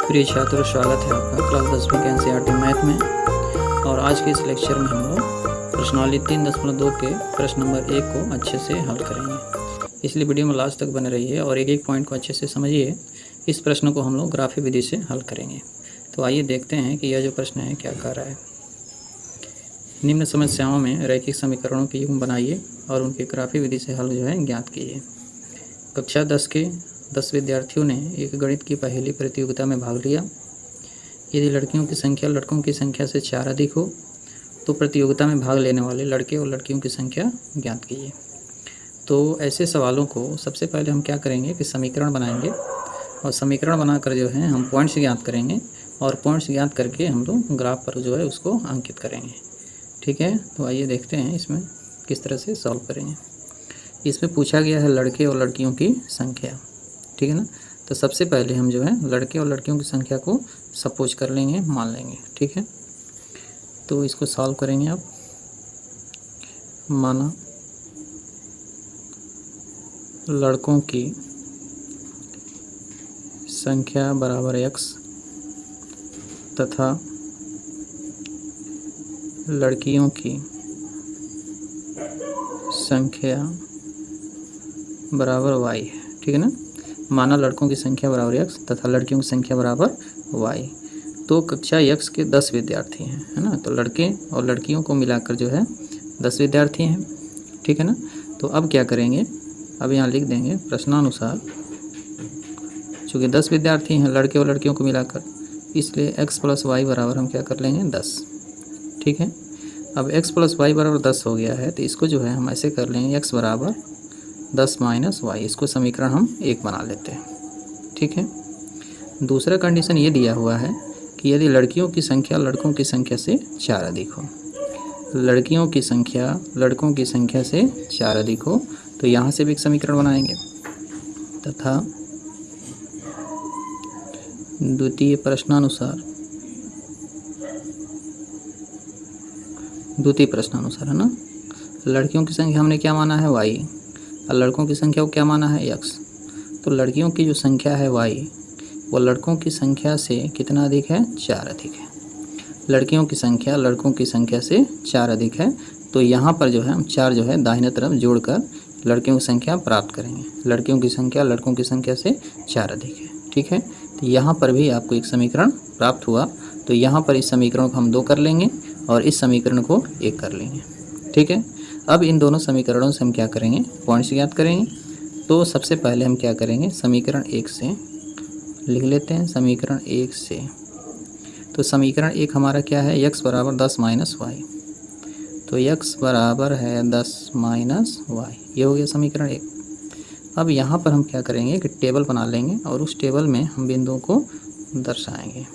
प्रिय छात्रों, स्वागत है आपका क्लास 10वीं के एनसीईआरटी मैथ में। और आज के इस लेक्चर में हम लोग प्रश्नावली 3.2 के प्रश्न नंबर 1 को अच्छे से हल करेंगे। इसलिए वीडियो में लास्ट तक बने रहिए और एक एक पॉइंट को अच्छे से समझिए। इस प्रश्न को हम लोग ग्राफी विधि से हल करेंगे। तो आइए देखते हैं कि यह जो प्रश्न है क्या कर रहा है। निम्न समस्याओं में रैखिक समीकरणों की युग्म बनाइए और उनकी ग्राफी विधि से हल जो है ज्ञात कीजिए। कक्षा 10 के 10 विद्यार्थियों ने एक गणित की पहेली प्रतियोगिता में भाग लिया। यदि लड़कियों की संख्या लड़कों की संख्या से 4 अधिक हो तो प्रतियोगिता में भाग लेने वाले लड़के और लड़कियों की संख्या ज्ञात कीजिए। तो ऐसे सवालों को सबसे पहले हम क्या करेंगे कि समीकरण बनाएंगे और समीकरण बनाकर जो है हम पॉइंट्स ज्ञात करेंगे और पॉइंट्स ज्ञात करके हम लोग ग्राफ पर जो है उसको अंकित करेंगे। ठीक है, तो आइए देखते हैं इसमें किस तरह से सॉल्व करेंगे। इसमें पूछा गया है लड़के और लड़कियों की संख्या, ठीक है ना। तो सबसे पहले हम जो है लड़के और लड़कियों की संख्या को सपोज कर लेंगे, मान लेंगे, ठीक है। तो इसको सॉल्व करेंगे आप। माना लड़कों की संख्या बराबर x तथा लड़कियों की संख्या बराबर y है, ठीक है ना। माना लड़कों की संख्या बराबर x तथा लड़कियों की संख्या बराबर y। तो कक्षा x के 10 विद्यार्थी हैं, है ना। तो लड़के और लड़कियों को मिलाकर जो है 10 विद्यार्थी हैं, ठीक है ना। तो अब क्या करेंगे, अब यहाँ लिख देंगे प्रश्नानुसार, चूँकि 10 विद्यार्थी हैं लड़के और लड़कियों को मिलाकर, इसलिए x + y बराबर हम क्या कर लेंगे 10, ठीक है। अब x + y बराबर 10 हो गया है तो इसको जो है हम ऐसे कर लेंगे x बराबर 10 - y। इसको समीकरण हम 1 बना लेते हैं, ठीक है। दूसरा कंडीशन ये दिया हुआ है कि यदि लड़कियों की संख्या लड़कों की संख्या से 4 अधिक हो, लड़कियों की संख्या लड़कों की संख्या से 4 अधिक हो, तो यहाँ से भी एक समीकरण बनाएंगे तथा द्वितीय प्रश्नानुसार है ना, लड़कियों की संख्या हमने क्या माना है y और लड़कों की संख्या को क्या माना है x। तो लड़कियों की जो संख्या है y वो लड़कों की संख्या से कितना अधिक है, 4 अधिक है। लड़कियों की संख्या लड़कों की संख्या से 4 अधिक है, तो यहाँ पर जो है हम 4 जो है दाहिने तरफ जोड़कर लड़कियों की संख्या प्राप्त करेंगे। लड़कियों की संख्या लड़कों की संख्या से 4 अधिक है, ठीक है। तो यहाँ पर भी आपको एक समीकरण प्राप्त हुआ। तो यहाँ पर इस समीकरण को हम 2 कर लेंगे और इस समीकरण को 1 कर लेंगे, ठीक है। अब इन दोनों समीकरणों से हम क्या करेंगे, पॉइंट्स ज्ञात करेंगे। तो सबसे पहले हम क्या करेंगे, समीकरण 1 से लिख लेते हैं। समीकरण 1 से, तो समीकरण 1 हमारा क्या है, x बराबर 10 - y। तो x बराबर है 10 - y, ये हो गया समीकरण 1। अब यहाँ पर हम क्या करेंगे कि टेबल बना लेंगे और उस टेबल में हम बिंदुओं को दर्शाएंगे।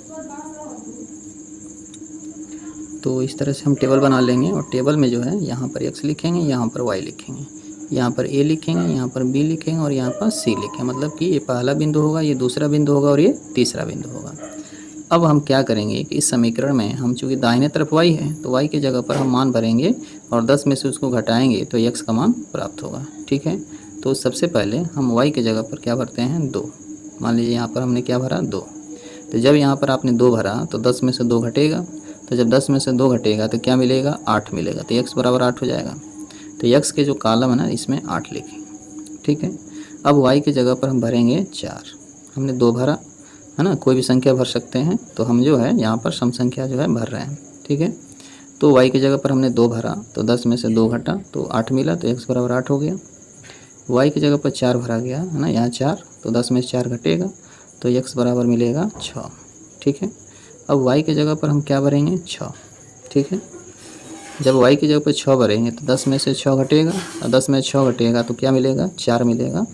तो इस तरह से हम टेबल बना लेंगे और टेबल में जो है यहाँ पर x लिखेंगे, यहाँ पर y लिखेंगे, यहाँ पर a लिखेंगे, यहाँ पर b लिखेंगे और यहाँ पर c लिखेंगे। मतलब कि ये पहला बिंदु होगा, ये दूसरा बिंदु होगा और ये तीसरा बिंदु होगा। अब हम क्या करेंगे कि इस समीकरण में हम चूँकि दाहिने तरफ y है तो y की जगह पर हम मान भरेंगे और 10 में से उसको घटाएंगे तो x का मान प्राप्त होगा, ठीक है। तो सबसे पहले हम y की जगह पर क्या भरते हैं, 2। मान लीजिए यहाँ पर हमने क्या भरा, 2। तो जब यहाँ पर आपने 2 भरा तो 10 में से 2 घटेगा, तो जब 10 में से 2 घटेगा तो क्या मिलेगा, 8 मिलेगा। तो x बराबर 8 हो जाएगा। तो x के जो कॉलम है ना इसमें 8 लिखेंगे, ठीक है। अब y की जगह पर हम भरेंगे 4। हमने 2 भरा है ना, कोई भी संख्या भर सकते हैं, तो हम जो है यहाँ पर सम संख्या जो है भर रहे हैं, ठीक है। तो y की जगह पर हमने 2 भरा तो 10 में से 2 घटा तो 8 मिला, तो x बराबर 8 हो गया। y की जगह पर 4 भरा गया है ना, यहाँ 4, तो 10 में से 4 घटेगा तो x बराबर मिलेगा 6, ठीक है। अब y की जगह पर हम क्या भरेंगे, 6, ठीक है। जब y की जगह पर 6 भरेंगे तो 10 में से 6 घटेगा और 10 में 6 घटेगा तो क्या मिलेगा, 4 मिलेगा।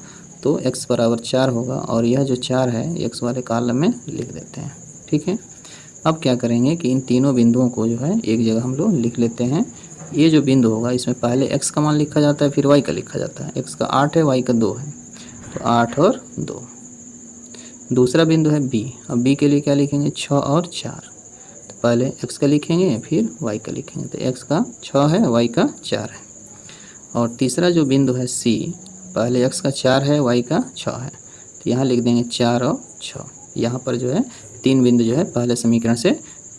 तो x बराबर 4 होगा और यह जो 4 है x वाले कॉलम में लिख देते हैं, ठीक है। अब क्या करेंगे कि इन तीनों बिंदुओं को जो है एक जगह हम लोग लिख लेते हैं। ये जो बिंदु होगा इसमें पहले x का मान लिखा जाता है, फिर y का लिखा जाता है। x का 8 है, y का 2 है, तो 8 और 2। दूसरा बिंदु है b। अब b के लिए क्या लिखेंगे, 6 और 4। तो पहले x का लिखेंगे फिर y का लिखेंगे, तो x का 6 है, y का 4 है। और तीसरा जो बिंदु है c, पहले x का 4 है, y का 6 है, तो यहाँ लिख देंगे 4 और 6। यहाँ पर जो है 3 बिंदु जो है पहले समीकरण से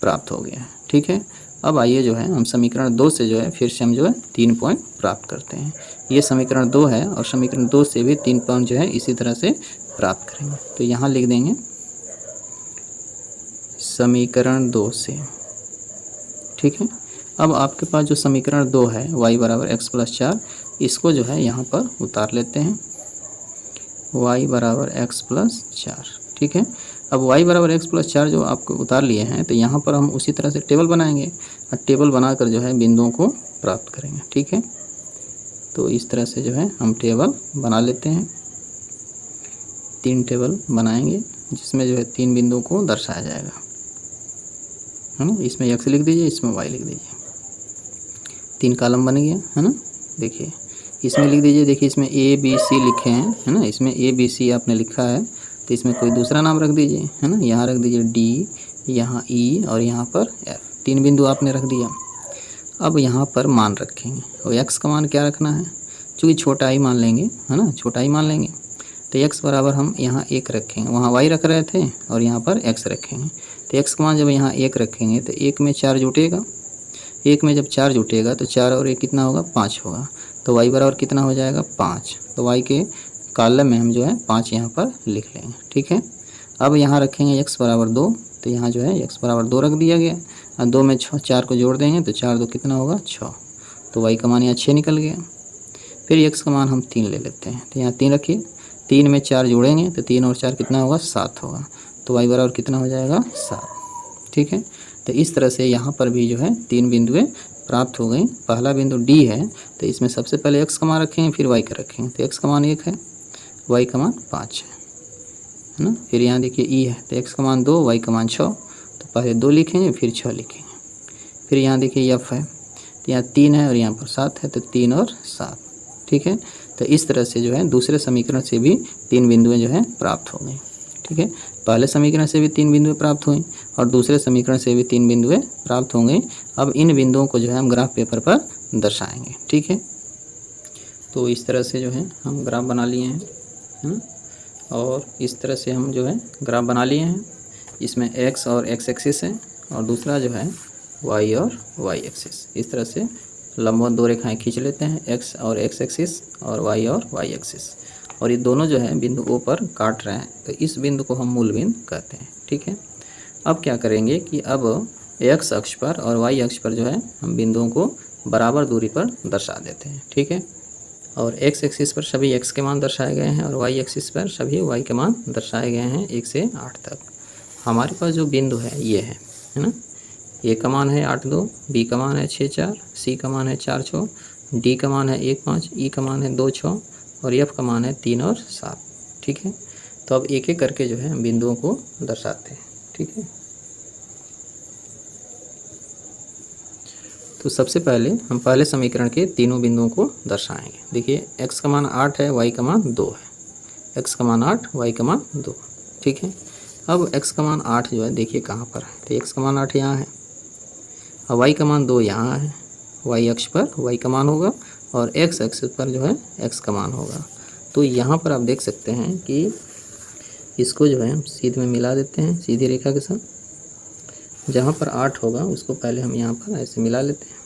प्राप्त हो गया है। ठीक है, अब आइए जो है हम समीकरण 2 से जो है फिर से हम जो है 3 पॉइंट प्राप्त करते हैं। ये समीकरण 2 है और समीकरण 2 से भी 3 पॉइंट जो है इसी तरह से प्राप्त करेंगे। तो यहाँ लिख देंगे समीकरण 2 से। ठीक है, अब आपके पास जो समीकरण 2 है y बराबर x प्लस 4, इसको जो है यहाँ पर उतार लेते हैं y बराबर x प्लस 4। ठीक है, अब y बराबर x प्लस 4 जो आपको उतार लिए हैं, तो यहाँ पर हम उसी तरह से टेबल बनाएंगे और टेबल बनाकर जो है बिंदुओं को प्राप्त करेंगे। ठीक है, तो इस तरह से जो है हम टेबल बना लेते हैं। 3 टेबल बनाएंगे जिसमें जो है 3 बिंदुओं को दर्शाया जाएगा, है ना। इसमें x लिख दीजिए, इसमें y लिख दीजिए। 3 कॉलम बन गया, है ना। देखिए इसमें लिख दीजिए, देखिए इसमें A B C लिखे हैं, है ना। इसमें A B C आपने लिखा है तो इसमें कोई दूसरा नाम रख दीजिए, है ना। यहाँ रख दीजिए D, यहाँ E और यहाँ पर F। 3 बिंदु आपने रख दिया। अब यहाँ पर मान रखेंगे और x का मान क्या रखना है, चूँकि छोटा ही मान लेंगे, है ना, छोटा ही मान लेंगे। तो x बराबर हम यहाँ 1 रखेंगे, वहाँ y रख रहे थे और यहाँ पर x रखेंगे। तो x का मान जब यहाँ 1 रखेंगे तो 1 में 4 जुटेगा, 1 में जब 4 जुटेगा तो 4 और 1 कितना होगा, 5 होगा। तो y बराबर कितना हो जाएगा, 5। तो y के कॉलम में हम जो है 5 यहाँ पर लिख लेंगे। ठीक है, अब यहाँ रखेंगे x बराबर 2, तो यहाँ जो है x बराबर 2 रख दिया गया और 2 में 4 को जोड़ देंगे तो 4 2 कितना होगा, 6। तो y का मान यहाँ 6 निकल गया। फिर x का मान हम 3 ले लेते हैं, तो यहाँ 3 रखिए, 3 में 4 जोड़ेंगे तो 3 और 4 कितना होगा, 7 होगा। तो y बराबर कितना हो जाएगा, 7। ठीक है, तो इस तरह से यहाँ पर भी जो है 3 बिंदुएं प्राप्त हो गई। पहला बिंदु D है तो इसमें सबसे पहले x का मान रखेंगे फिर y का रखेंगे। तो x का मान 1 है, y का मान 5 है ना। फिर यहाँ देखिए E है तो x का मान 2, y का मान 6। तो पहले 2 लिखेंगे फिर 6 लिखेंगे। फिर यहाँ देखिए F है तो यहाँ 3 है और यहाँ पर 7 है, तो 3 और 7। ठीक है, तो इस तरह से जो है दूसरे समीकरण से भी 3 बिंदुएं जो है प्राप्त हो गई। ठीक है, पहले समीकरण से भी 3 बिंदुएं प्राप्त हुई और दूसरे समीकरण से भी 3 बिंदुएं प्राप्त हो गई। अब इन बिंदुओं को जो है हम ग्राफ पेपर पर दर्शाएंगे। ठीक है, तो इस तरह से जो है हम ग्राफ बना लिए हैं, है ना। और इस तरह से हम जो है ग्राफ बना लिए हैं। इसमें x और x एक्सिस है और दूसरा जो है y और y एक्सिस। इस तरह से लंबवत 2 रेखाएं खींच लेते हैं, x और x एक्सिस और y एक्सिस। और ये दोनों जो है बिंदु O पर काट रहे हैं, तो इस बिंदु को हम मूल बिंदु कहते हैं। ठीक है, अब क्या करेंगे कि अब x अक्ष पर और y अक्ष पर जो है हम बिंदुओं को बराबर दूरी पर दर्शा देते हैं। ठीक है, और x एक्सिस पर सभी x के मान दर्शाए गए हैं और y एक्सिस पर सभी y के मान दर्शाए गए हैं 1 से 8 तक। हमारे पास जो बिंदु है ये है ना। A का मान है 8 2, B का मान है 6 4, C का मान है 4 6, D का मान है 1 5, E का मान है 2 6 और F का मान है 3 और 7। ठीक है, तो अब एक एक करके जो है हम बिंदुओं को दर्शाते हैं। ठीक है, तो सबसे पहले हम पहले समीकरण के तीनों बिंदुओं को दर्शाएंगे। देखिए x का मान 8 है, y का मान 2 है। x का मान 8, y का मान 2। ठीक है, अब x का मान 8 जो है देखिए कहाँ पर है, तो x का मान 8 यहाँ है और y का मान 2 यहाँ है। y अक्ष पर y का मान होगा और x अक्ष पर जो है x का मान होगा। तो यहाँ पर आप देख सकते हैं कि इसको जो है हम सीधे में मिला देते हैं, सीधी रेखा के साथ। जहाँ पर 8 होगा उसको पहले हम यहाँ पर ऐसे मिला लेते हैं,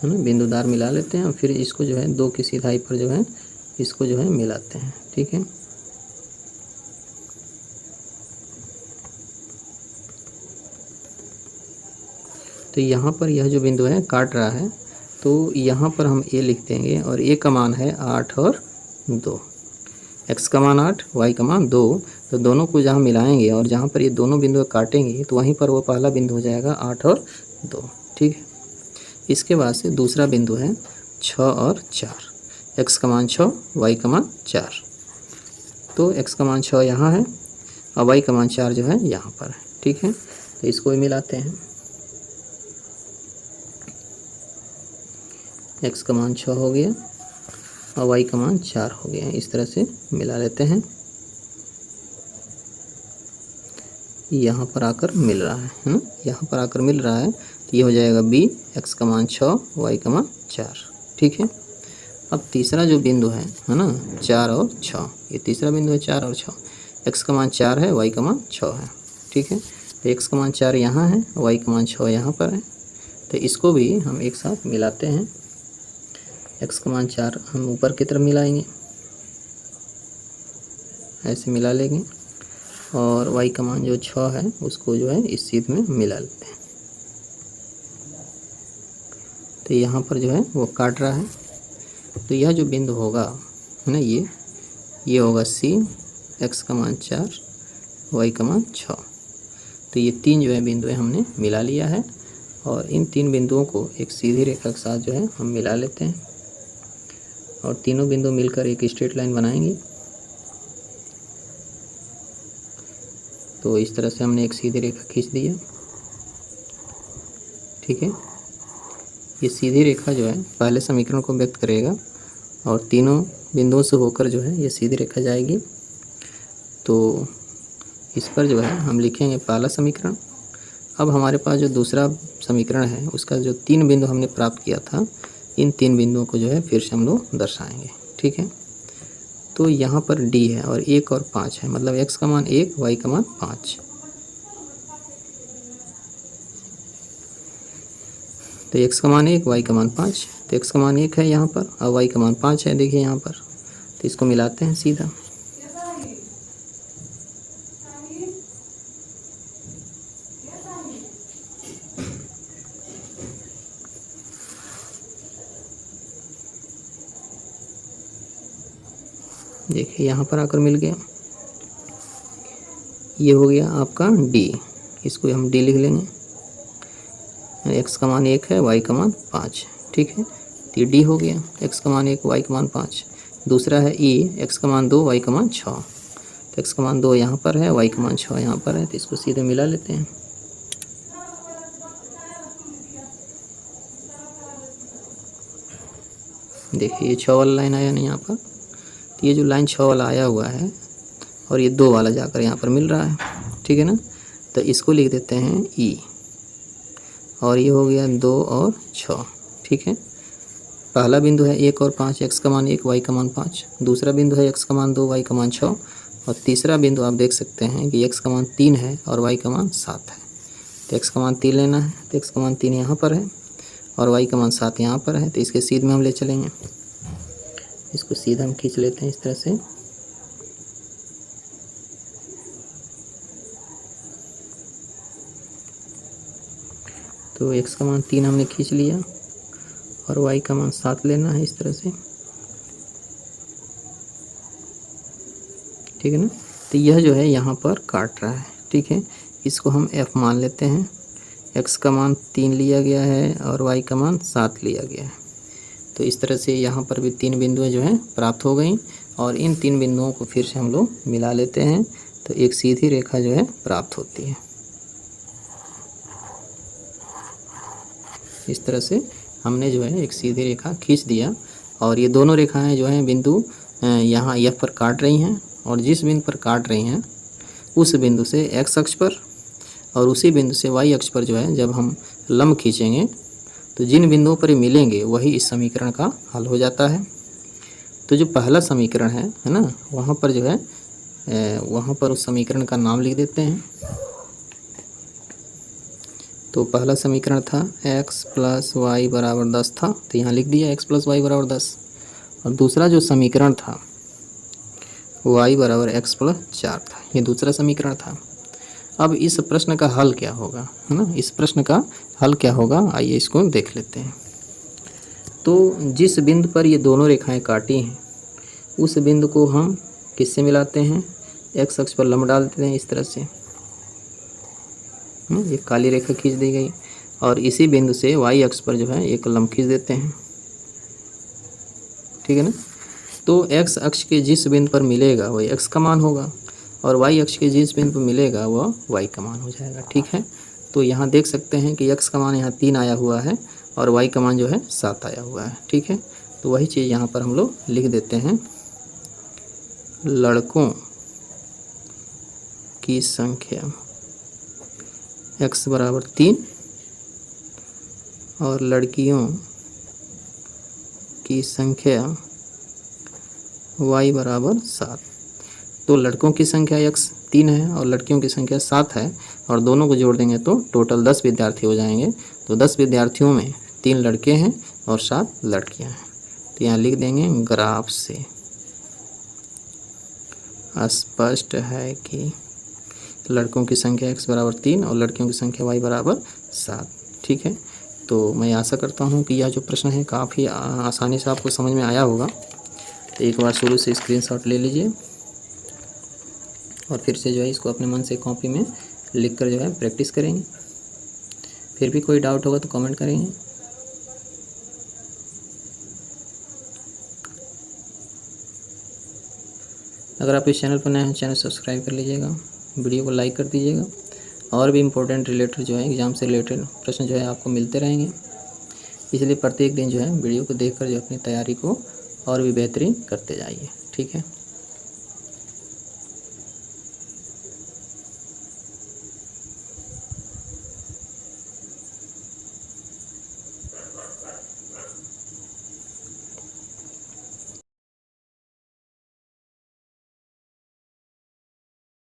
है ना, बिंदुदार मिला लेते हैं और फिर इसको जो है 2 की सीधाई पर जो है इसको जो है मिलाते हैं। ठीक है, तो यहाँ पर यह जो बिंदु है काट रहा है, तो यहाँ पर हम A लिख देंगे और A का मान है 8 और 2। x का मान 8, y का मान 2। तो दोनों को जहाँ मिलाएंगे और जहाँ पर ये दोनों बिंदु काटेंगे तो वहीं पर वो पहला बिंदु हो जाएगा 8 और 2। ठीक है, इसके बाद से दूसरा बिंदु है 6 और 4। x का मान 6, y का मान 4। तो x का मान 6 यहाँ है और y का मान 4 जो है यहाँ पर है। ठीक है, तो इसको भी मिलाते हैं। x का मान 6 हो गया और y का मान 4 हो गया। इस तरह से मिला लेते हैं। यहाँ पर आकर मिल रहा है ना, यहाँ पर आकर मिल रहा है तो ये हो जाएगा B। x का मान 6, y का मान 4। ठीक है, अब तीसरा जो बिंदु है ना, 4 और 6, ये तीसरा बिंदु है 4 और 6। x का मान 4 है, y का मान 6 है, ठीक है। तो x का मान 4 यहाँ है, y का मान 6 यहाँ पर है। तो इसको भी हम एक साथ मिलाते हैं। x का मान 4 हम ऊपर की तरफ मिलाएंगे, ऐसे मिला लेंगे, और y का मान जो 6 है उसको जो है इस चीज़ में मिला लेते हैं। तो यहाँ पर जो है वो काट रहा है। तो यह जो बिंदु होगा है ना, ये होगा C, x का मान 4, y का मान 6। तो ये तीन जो है बिंदुएं हमने मिला लिया है, और इन तीन बिंदुओं को एक सीधी रेखा के साथ जो है हम मिला लेते हैं, और तीनों बिंदु मिलकर एक स्ट्रेट लाइन बनाएंगे। तो इस तरह से हमने एक सीधी रेखा खींच दिया, ठीक है। ये सीधी रेखा जो है पहले समीकरण को व्यक्त करेगा, और तीनों बिंदुओं से होकर जो है ये सीधी रेखा जाएगी। तो इस पर जो है हम लिखेंगे पहला समीकरण। अब हमारे पास जो दूसरा समीकरण है उसका जो 3 बिंदु हमने प्राप्त किया था, इन 3 बिंदुओं को जो है फिर से हम लोग दर्शाएंगे, ठीक है। तो यहाँ पर D है और 1 और 5 है, मतलब x का मान 1, y का मान 5। तो x का मान 1, y का मान 5। तो x का मान 1 है यहाँ पर और y का मान 5 है, देखिए यहाँ पर। तो इसको मिलाते हैं सीधा। देखिए यहाँ पर आकर मिल गया। ये हो गया आपका D, इसको हम D लिख लेंगे। x का मान 1 है, y का मान 5, ठीक है। तो ये D हो गया, x का मान 1, y का मान 5। दूसरा है E, x का मान 2, y का मान 6। तो x का मान 2 यहाँ पर है, y का मान 6 यहाँ पर है। तो इसको सीधे मिला लेते हैं। देखिए ये 6 वाला लाइन आया नहीं यहाँ पर। तो ये जो लाइन 6 वाला आया हुआ है और ये 2 वाला जाकर यहाँ पर मिल रहा है, ठीक है ना। तो इसको लिख देते हैं E, और ये हो गया 2 और 6, ठीक है। पहला बिंदु है 1 और 5, x का मान 1, y का मान 5। दूसरा बिंदु है x का मान 2, y का मान 6। और तीसरा बिंदु आप देख सकते हैं कि x का मान 3 है और y का मान 7 है। तो x का मान 3 लेना है, तो x का मान 3 यहाँ पर है और y का मान 7 यहाँ पर है। तो इसके सीध में हम ले चलेंगे, इसको सीधा हम खींच लेते हैं इस तरह से। तो x का मान 3 हमने खींच लिया और y का मान 7 लेना है इस तरह से, ठीक है ना। तो यह जो है यहाँ पर काट रहा है, ठीक है। इसको हम f मान लेते हैं। x का मान 3 लिया गया है और y का मान 7 लिया गया है। तो इस तरह से यहाँ पर भी 3 बिंदुएं जो हैं प्राप्त हो गई, और इन 3 बिंदुओं को फिर से हम लोग मिला लेते हैं। तो एक सीधी रेखा जो है प्राप्त होती है। इस तरह से हमने जो है एक सीधी रेखा खींच दिया, और ये दोनों रेखाएं जो हैं बिंदु यहाँ F पर काट रही हैं, और जिस बिंदु पर काट रही हैं उस बिंदु से x अक्ष पर और उसी बिंदु से y अक्ष पर जो है जब हम लंब खींचेंगे तो जिन बिंदुओं पर ये मिलेंगे वही इस समीकरण का हल हो जाता है। तो जो पहला समीकरण है ना, वहाँ पर जो है वहाँ पर उस समीकरण का नाम लिख देते हैं। तो पहला समीकरण था x + y = 10 था, तो यहाँ लिख दिया x + y = 10। और दूसरा जो समीकरण था y = x + 4 था, ये दूसरा समीकरण था। अब इस प्रश्न का हल क्या होगा, है ना। इस प्रश्न का हल क्या होगा, आइए इसको देख लेते हैं। तो जिस बिंदु पर ये दोनों रेखाएं काटी हैं उस बिंदु को हम किससे मिलाते हैं, x अक्ष पर लंब डाल देते हैं इस तरह से। ये काली रेखा खींच दी गई, और इसी बिंदु से y अक्ष पर जो है एक लंब खींच देते हैं, ठीक है ना। तो x अक्ष के जिस बिंदु पर मिलेगा वही x का मान होगा, और y अक्ष के जिस बिंदु पर मिलेगा वह y का मान हो जाएगा, ठीक है। तो यहाँ देख सकते हैं कि x का मान यहाँ 3 आया हुआ है और y का मान जो है 7 आया हुआ है, ठीक है। तो वही चीज़ यहाँ पर हम लोग लिख देते हैं। लड़कों की संख्या x = 3 और लड़कियों की संख्या y बराबर 7। तो लड़कों की संख्या x 3 है और लड़कियों की संख्या 7 है, और दोनों को जोड़ देंगे तो टोटल 10 विद्यार्थी हो जाएंगे। तो 10 विद्यार्थियों में 3 लड़के हैं और 7 लड़कियां हैं। तो यहाँ लिख देंगे ग्राफ से स्पष्ट है कि लड़कों की संख्या x बराबर 3 और लड़कियों की संख्या y बराबर 7। ठीक है, तो मैं आशा करता हूँ कि यह जो प्रश्न है काफ़ी आसानी से आपको समझ में आया होगा। तो एक बार शुरू से स्क्रीनशॉट ले लीजिए और फिर से जो है इसको अपने मन से कॉपी में लिख कर जो है प्रैक्टिस करेंगे। फिर भी कोई डाउट होगा तो कमेंट करेंगे। अगर आप इस चैनल पर नए हैं, चैनल सब्सक्राइब कर लीजिएगा, वीडियो को लाइक कर दीजिएगा। और भी इम्पोर्टेंट रिलेटेड जो है एग्ज़ाम से रिलेटेड प्रश्न जो है आपको मिलते रहेंगे, इसलिए प्रत्येक दिन जो है वीडियो को देखकर जो अपनी तैयारी को और भी बेहतरीन करते जाइए। ठीक है।